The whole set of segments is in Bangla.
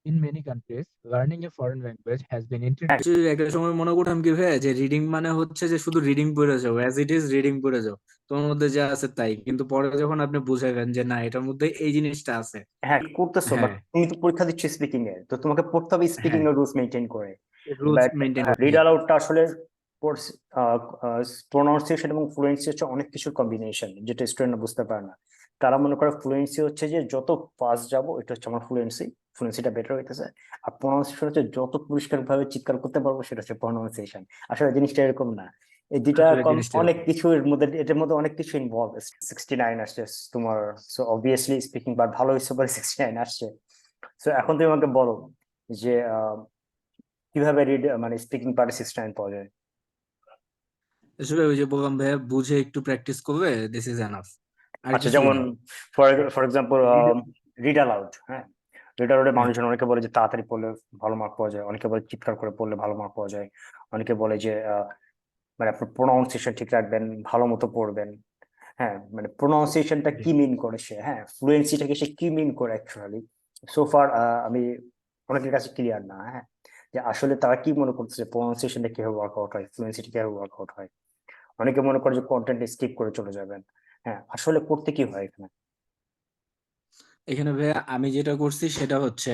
In many countries, learning a foreign language has been introduced. Actually একটা সময় মনে করতাম কি ভাই যে রিডিং মানে হচ্ছে যে শুধু রিডিং পড়ে যাও, অ্যাজ ইট ইজ রিডিং পড়ে যাও, তোমার মধ্যে যা আছে তাই। কিন্তু পরে যখন আপনি বুঝাবেন যে না, এটার মধ্যে এই জিনিসটা আছে। হ্যাঁ করতেছো, বাট হ্যাঁ, তুমি তো পরীক্ষা দিচ্ছ স্পিকিং এ, তো তোমাকে পড়তে হবে স্পিকিং হ্যাঁ, এর রুলস মেনটেন করে। রুলস বাট মেনটেন হ্যাঁ, করতে রিড হয়। অ্যালাউডটা আসলে প্রোনাউন্সিয়েশন এবং ফ্লুয়েন্সি হচ্ছে অনেক কিছুর কম্বিনেশন, যেটা স্টুডেন্টরা বুঝতে পারে না। তারা মনে করে ফ্লুয়েন্সি হচ্ছে যে যত ফাস্ট যাবো এটা হচ্ছে আমার ফ্লুয়েন্সি, ফ্লুয়েন্সিটা বেটার হইতেছে। আর প্রোনাউন্সিয়েশন হচ্ছে যত পরিষ্কার ভাবে চিৎকার করতে পারবো সেটা হচ্ছে প্রোনাউন্সিয়েশন। আসলে জিনিসটা এরকম না। এই দুইটা আসলে জিনিসটা অনেক এরকম। কিছু এর মধ্যে, এটার মধ্যে অনেক কিছু ইনভলভ। 69 আসছে তোমার, সো অবভিয়াসলি স্পিকিং পার্ট ভালো হয়েছে বলে 69 আসছে। সো এখন তুমি আমাকে বলো যে কিভাবে রিড মানে স্পিকিং পার্টে 69 পাওয়া যায়। আসলে ওই যে বললাম ভাইয়া, বুঝে একটু প্র্যাকটিস করবে, দিস ইজ এনাফ, আর আচ্ছা, কিছুই যেমন না। For for example Read- read aloud. হ্যাঁ, রিড অ্যালাউডে হ্যাঁ, মানুষজন অনেকে বলে যে তাড়াতাড়ি পড়লে ভালো মার্ক পাওয়া যায়, অনেকে বলে চিৎকার করে পড়লে ভালো মার্ক পাওয়া যায়, অনেকে বলে যে মানে আপনার প্রোনাউন্সিয়েশন ঠিক রাখবেন, ভালো মতো পড়বেন। হ্যাঁ, মানে প্রোনাউন্সিয়েশনটা জি। কি মিন করে সে, হ্যাঁ ফ্লুয়েন্সিটাকে সে কি মিন করে অ্যাকচুয়ালি। সোফার আমি অনেকের কাছে ক্লিয়ার না, হ্যাঁ, যে আসলে তারা কি মনে করতেছে প্রোনাউন্সিয়েশনটা কিভাবে ওয়ার্কআউট হয়, ফ্লুয়েন্সিটা কিভাবে ওয়ার্কআউট হয়। অনেকে মনে করে যে কন্টেন্ট স্কিপ করে চলে যাবেন। হ্যাঁ, আসলে করতে কি হয় এখানে? এখানে ভাইয়া আমি যেটা করছি সেটা হচ্ছে,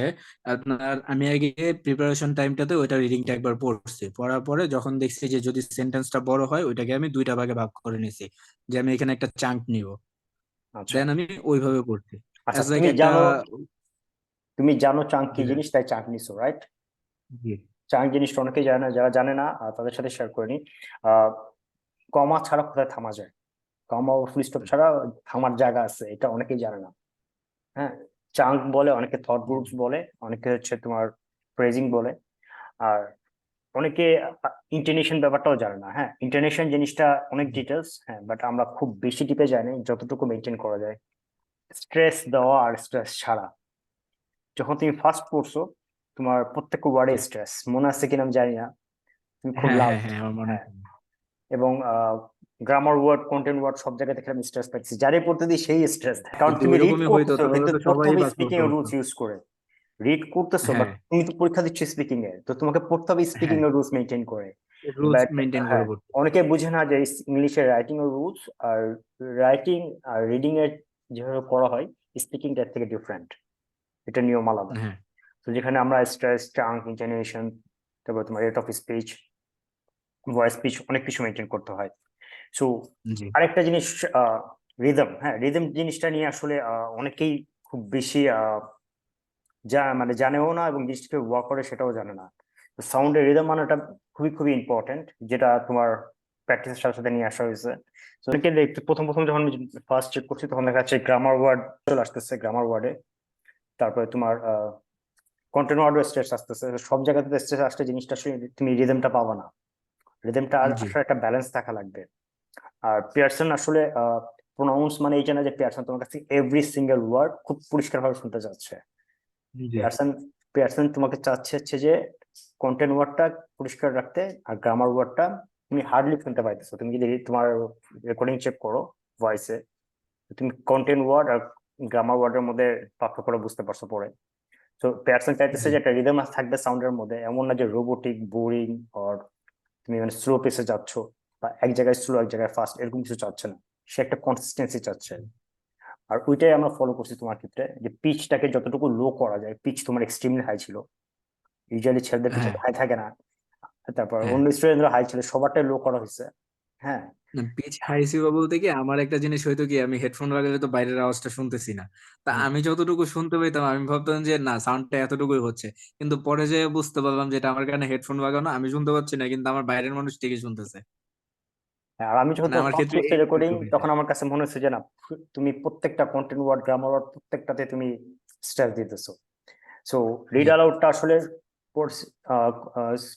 আপনার আমি আগে প্রিপারেশন টাইমটাতে ওইটা রিডিংটা একবার পড়ছি, পড়ার পরে যখন দেখছি যে যদি সেন্টেন্সটা বড় হয় ওইটাকে আমি দুইটা ভাগে ভাগ করে নিছি, যে আমি এখানে একটা চাঙ্ক নিব, আচ্ছা দেন আমি ওইভাবে করছি আচ্ছা, অ্যাজ লাইক তুমি একটা। জানো, তুমি জানো চাঙ্ক কি জি ভাইয়া, জিনিস, তাই চাঙ্ক নিছো, রাইট? জি, চাঙ্ক জিনিসটা অনেকেই জানে না, যারা জানে না তাদের সাথে শেয়ার করে নি। আহ কমা ছাড়া কোথায় থামা যায়, কমা ও ফুল স্টপ ছাড়া থামার জায়গা আছে, এটা অনেকেই জানে না। হ্যাঁ, চাঙ্ক বলে, অনেকে থট জি, গ্রুপস বলে, অনেকে হচ্ছে তোমার ফ্রেজিং বলে। আর অনেকে ইন্টোনেশন ব্যাপারটাও জানে না। হ্যাঁ, ইন্টোনেশন জিনিসটা অনেক জি। ডিটেলস, হ্যাঁ, বাট আমরা খুব বেশি ডিপে জানি যতটুকু মেনটেন করা যায়। স্ট্রেস দেওয়া আর স্ট্রেস ছাড়া, যখন তুমি ফার্স্ট পড়ছো তোমার প্রত্যেক ওয়ার্ডে জি। স্ট্রেস মনে আছে কিনা আমি জানি না, তুমি খুব হ্যাঁ, লাভ। হ্যাঁ, হ্যাঁ, আমার মনে হ্যাঁ, আছে। এবং গ্রামার ওয়ার্ড, কন্টেন্ট ওয়ার্ড সব জায়গায় দেখে আমি স্ট্রেস পাচ্ছি, যারাই পড়তে দিই সেই স্ট্রেস দেয়, কারণ যদি তুমি রিড ওইরকমই হইতো করতেছো তাহলে কিন্তু তো পড়তে সবাই হবে পাস স্পিকিং করতে এর পারতো। রুলস ইউজ করে। রিড করতেছো বাট হ্যাঁ, তুমি তো পরীক্ষা দিচ্ছ স্পিকিং এ, তো তোমাকে পড়তে হবে স্পিকিং হ্যাঁ, এর রুলস মেনটেন করে। রুলস বাট মেনটেন করে হ্যাঁ, পড়তে। অনেকে বুঝে না যে ইংলিশের রাইটিং এর rules R writing are reading এর যেভাবে করা হয় স্পিকিং এর থেকে ডিফারেন্ট, এটা নিয়ম আলাদা। হ্যাঁ, তো যেখানে আমরা স্ট্রেস, চাঙ্ক, ইন্টোনেশন, তারপর তোমার rate of speech, voice pitch অনেক কিছু মেনটেন করতে হয়। সো জি, আরেকটা জিনিস, রিদম। হ্যাঁ, রিদম জিনিসটা নিয়ে আসলে অনেকেই খুব বেশি মানে জানেও না, এবং জিনিসটাকে ওয়ার্ক করে সেটাও জানে না। তো সাউন্ডের রিদম মানেটা খুবই খুবই ইম্পর্টেন্ট, যেটা তোমার প্র্যাকটিসের সাথে সাথে নিয়ে আসা হয়েছে। তো অনেকে দেখতে প্রথম প্রথম যখন ফার্স্ট চেক করছি তখন দেখা যাচ্ছে গ্রামার ওয়ার্ড চলে আসতেছে গ্রামার ওয়ার্ডে, তারপরে তোমার কন্টেন্ট ওয়ার্ডও স্ট্রেস আসতেছে, সব জায়গাতে স্ট্রেস আসলে জিনিসটা আসলে তুমি রিদমটা পাবা না। রিদমটা জি, আসলে একটা ব্যালেন্স থাকা লাগবে। আর পিয়ারসন আসলে প্রোনাউন্স মানে এইটা না যে পিয়ারসন তোমার কাছে এভরি সিঙ্গেল ওয়ার্ড খুব পরিষ্কার ভাবে শুনতে চাচ্ছে। জি, পিয়ারসন পিয়ারসন তোমাকে চাচ্ছে হচ্ছে যে কন্টেন্ট ওয়ার্ডটা পরিষ্কার রাখতে, আর গ্রামার ওয়ার্ডটা তুমি হার্ডলি শুনতে পাইতেছো। তুমি যদি তোমার রেকর্ডিং চেক করো ভয়েসে, তুমি কন্টেন্ট ওয়ার্ড আর গ্রামার ওয়ার্ডের মধ্যে পার্থক্যটা বুঝতে পারছো পরে। তো পিয়ারসন চাইতেছে জি। যে একটা রিদম থাকবে সাউন্ডের মধ্যে, এমন না যে রোবোটিক, বোরিং, আর তুমি মানে স্লো পেসে যাচ্ছ, বা এক জায়গায় স্লো এক জায়গায় ফাস্ট, এরকম কিছু চাচ্ছে না। সে একটা কনসিস্টেন্সি চাচ্ছে। আর ওইটাই আমরা ফলো করছি তোমার ক্ষেত্রে, যে পিচটাকে যতটুকু লো করা যায়। পিচ তোমার এক্সট্রিমলি হাই ছিল, ইউজুয়ালি ছেলেদের পিচ হ্যাঁ, হাই থাকে না। তারপর হ্যাঁ। অন্য স্টুডেন্টরা হাই ছিল, সবারটাই লো করা হয়েছে। হ্যাঁ, না, পিচ হাই ছিল বলতে কি, আমার একটা জিনিস হয়তো কি, আমি হেডফোন লাগালে তো বাইরের আওয়াজটা শুনতেছি না। তা হুম। আমি যতটুকু শুনতে পাইতাম আমি ভাবতাম যে না, সাউন্ডটা এতটুকুই হচ্ছে। কিন্তু পরে যে বুঝতে পারলাম যে এটা আমার কারণে হেডফোন লাগানো, আমি শুনতে পাচ্ছি না কিন্তু আমার বাইরের মানুষ ঠিকই শুনতেছে। আর আমি যখন মানে তোমার আমার ফার্স্ট ক্ষেত্রে করছি এই রেকর্ডিং, একটু হয়েছে। তখন আমার কাছে মনে হচ্ছে যে না, তুমি প্রত্যেকটা কন্টেন্ট ওয়ার্ড, গ্রামার ওয়ার্ড প্রত্যেকটাতে তুমি স্ট্রেস দিতেছো। সো রিড জি, অ্যালাউডটা আসলে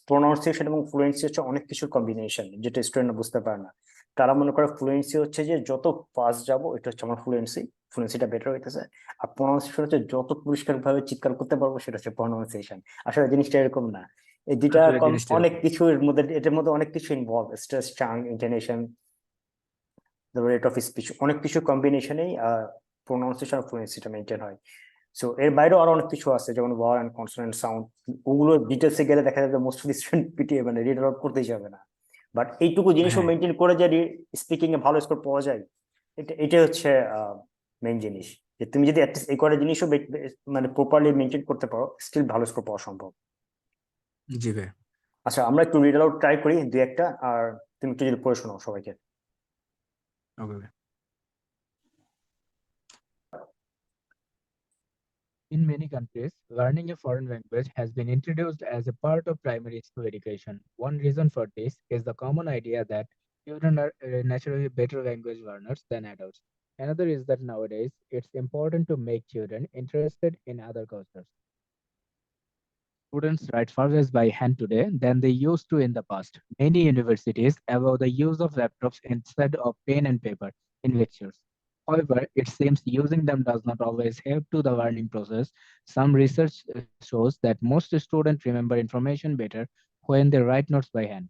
প্রোনাউন্সিয়েশন এবং ফ্লুয়েন্সি হচ্ছে অনেক কিছুর কম্বিনেশন, যেটা স্টুডেন্টরা বুঝতে পারে না। তারা মনে করে ফ্লুয়েন্সি হচ্ছে যে যত ফাস্ট যাবো এটা হচ্ছে আমার ফ্লুয়েন্সি, ফ্লুয়েন্সিটা বেটার হইতেছে। আর প্রোনাউন্সিয়েশন হচ্ছে যত পরিষ্কার ভাবে চিৎকার করতে পারবো সেটা হচ্ছে প্রোনাউন্সিয়েশন। আসলে জিনিসটা এরকম না। এই দুইটা আসলে জিনিসটা অনেক এরকম। কিছু এর মধ্যে, এটার মধ্যে অনেক কিছু involve, stress, chunk, intonation, rate of speech, অনেক কিছু কম্বিনেশনেই প্রোনাউন্সিয়েশন আর ফ্লুয়েন্সিটা মেনটেন হয়। সো এর বাইরেও আরো অনেক কিছু আছে, যেমন ওয়ার অ্যান্ড কনসোনেন্ট সাউন্ড, ওগুলো ডিটেলসে গেলে দেখা যাবে most of the student PTA মানে রিড আউট করতেই যাবে না। বাট এইটুকু জিনিসও হ্যাঁ মেনটেন করে যে স্পিকিং এ ভালো স্কোর পাওয়া যায়, এটাই হচ্ছে মেইন জিনিস, যে তুমি যদি অ্যাটলিস্ট এই কটা জিনিসও মানে প্রপারলি মেনটেন করতে পারো, স্টিল ভালো স্কোর পাওয়া সম্ভব। জি ভাই। আচ্ছা, আমরা একটু রিড আউট ট্রাই করি দুই একটা, আর তুমি একটু যদি পড়ে শোনাও সবাইকে। ওকে ভাই। In many countries, learning a foreign language has been introduced as a part of primary school education. One reason for this is the common idea that children are naturally better language learners than adults. Another is that nowadays it's important to make children interested in other cultures. Students write faster by hand today than they used to in the past. Many universities allow the use of laptops instead of pen and paper in lectures. However, it seems using them does not always help to the learning process. Some research shows that most students remember information better when they write notes by hand.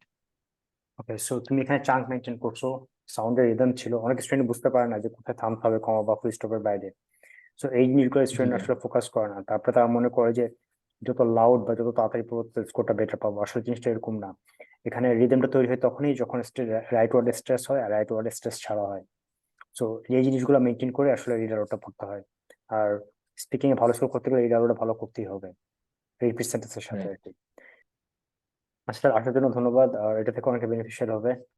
Okay, so তুমি এখানে চাঙ্ক মেনটেন করছো, সাউন্ডের রিদম ছিল, অনেক স্টুডেন্ট বুঝতে পারে না যে কোথায় থামতে হবে, কমা বা ফুল স্টপের বাইরে। সো এই জিনিসগুলো জি স্টুডেন্ট ভাই, আসলে ফোকাস করে না, তারপরে তারা মনে করে যে যত লাউড বা যত তাড়াতাড়ি পড়তে স্কোরটা বেটার পাবো। আসলে জিনিসটা এরকম না। এখানে রিদমটা তৈরি হয় তখনই যখন রাইট ওয়ার্ডে স্ট্রেস হয় আর রাইট ওয়ার্ডে স্ট্রেস ছাড়া হয়। সো এই জিনিসগুলো মেনটেন করে আসলে রিডার ওটা পড়তে হয়। আর স্পিকিং এ ভালো স্কোর করতে গেলে রিডার ওটা ভালো করতেই হবে, রিপিট সেন্টেন্সের সাথে right. আর কি। আচ্ছা, আসার জন্য ধন্যবাদ, আর এটা থেকে অনেক বেনিফিশিয়াল হবে।